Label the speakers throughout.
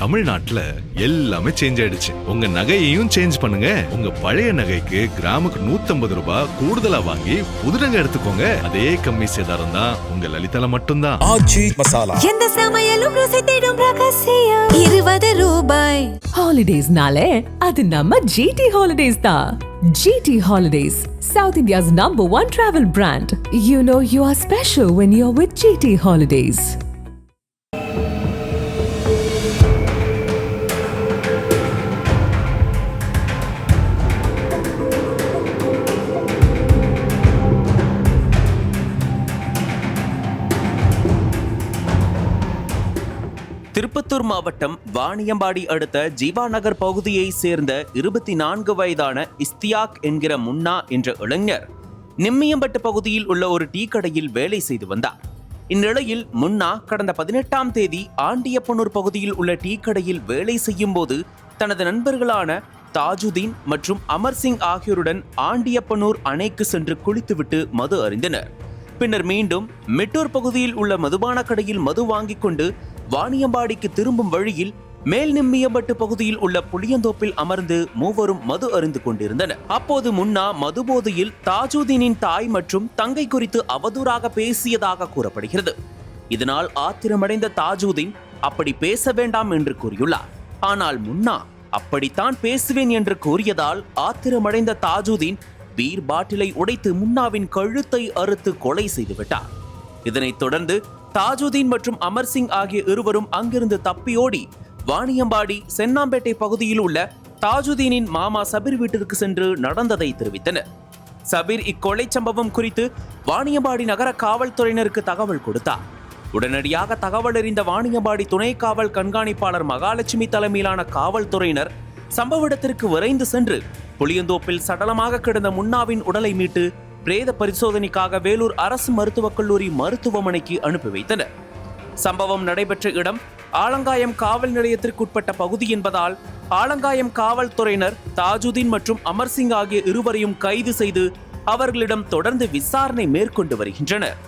Speaker 1: தமிழ்நாட்டுல எல்லாமே சேஞ்ச் ஆயிடுச்சு. உங்க நகையையும் சேஞ்ச் பண்ணுங்க. உங்க பழைய நகைக்கு கிராமுக்கு 150 ரூபாய் கூடுதலா வாங்கி புது நகை எடுத்துக்கோங்க. அதே கம்மி சேதாரம் தான் உங்க லலிதால மட்டும்தான். ஆச்சி மசாலா.
Speaker 2: எந்த சமையலும் ருசி தேடும் ரகசியம் 20 ரூபாய்.
Speaker 3: ஹாலிடேஸ்னாலே அது நம்ம GT Holidays தான். GT Holidays, South India's #1 travel brand. You know you are special when you're with GT Holidays.
Speaker 4: Tirupattur மாவட்டம் வாணியம்பாடி அடுத்த ஜீவா நகர் பகுதியை சேர்ந்த 24 வயதான இஸ்தியாக் என்கிற முன்னா என்ற இளைஞர் நிம்மியம்பட்டு பகுதியில் உள்ள ஒரு டீ கடையில் வேலை செய்து வந்தார். இந்நிலையில் முன்னா கடந்த 18ஆம் தேதி ஆண்டியப்பனூர் பகுதியில் உள்ள டீ கடையில் வேலை செய்யும் போது தனது நண்பர்களான தாஜுதீன் மற்றும் அமர்சிங் ஆகியோருடன் ஆண்டியப்பனூர் அணைக்கு சென்று குளித்துவிட்டு மது அருந்தினர். பின்னர் மீண்டும் மெட்டூர் பகுதியில் உள்ள மதுபான கடையில் மது வாங்கிக் கொண்டு வாணியம்பாடிக்கு திரும்பும் வழியில் மேல் நிம்மியம்பட்டு பகுதியில் உள்ள புளியந்தோப்பில் அமர்ந்து மூவரும் மது அருந்து கொண்டிருந்தனர். அப்போது முன்னா மது போதையில் தாஜுதீனின் தாய் மற்றும் தங்கை குறித்து அவதூறாக பேசியதாக கூறப்படுகிறது. இதனால் ஆத்திரமடைந்த தாஜுதீன் அப்படி பேச வேண்டாம் என்று கூறியுள்ளார். ஆனால் முன்னா அப்படித்தான் பேசுவேன் என்று கூறியதால் ஆத்திரமடைந்த தாஜுதீன் பீர் பாட்டிலை உடைத்து முன்னாவின் கழுத்தை அறுத்து கொலை செய்துவிட்டார். இதனைத் தொடர்ந்து தாஜுதீன் மற்றும் அமர்சிங் ஆகிய இருவரும் அங்கிருந்து தப்பியோடி வாணியம்பாடி சென்னாம்பேட்டை பகுதியில் உள்ள தாஜுதீனின் மாமா சபீர் வீட்டிற்கு சென்று நடந்ததை தெரிவித்தனர். சபீர் இக்கொலை சம்பவம் குறித்து வாணியம்பாடி நகர காவல்துறையினருக்கு தகவல் கொடுத்தார். உடனடியாக தகவல் அறிந்த வாணியம்பாடி துணை காவல் கண்காணிப்பாளர் மகாலட்சுமி தலைமையிலான காவல்துறையினர் சம்பவ இடத்திற்கு விரைந்து சென்று புளியந்தோப்பில் சடலமாக கிடந்த முன்னாவின் உடலை மீட்டு பிரேத பரிசோதனைக்காக வேலூர் அரசு மருத்துவக் கல்லூரி மருத்துவமனைக்கு அனுப்பி வைத்தனர். சம்பவம் நடைபெற்ற இடம் ஆலங்காயம் காவல் நிலையத்திற்குட்பட்ட பகுதி என்பதால் ஆலங்காயம் காவல்துறையினர் தாஜுதீன் மற்றும் அமர்சிங் ஆகிய இருவரையும் கைது செய்து அவர்களிடம் தொடர்ந்து விசாரணை மேற்கொண்டு வருகின்றனர்.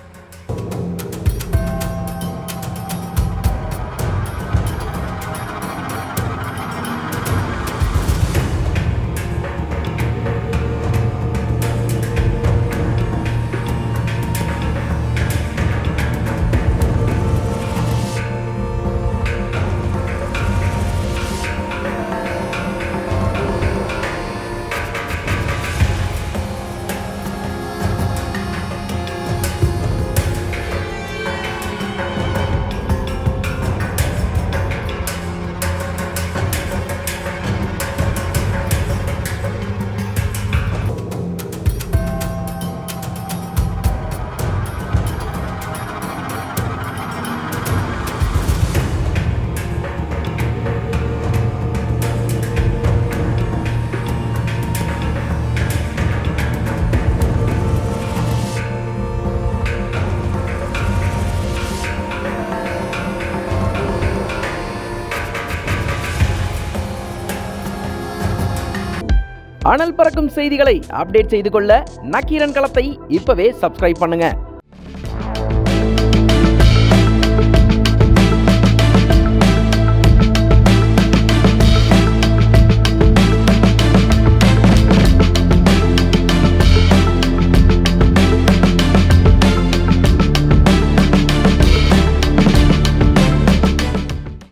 Speaker 5: அனல் பறக்கும் செய்திகளை அப்டேட் செய்து கொள்ள நக்கீரன் களத்தை இப்பவே சப்ஸ்கிரைப் பண்ணுங்க.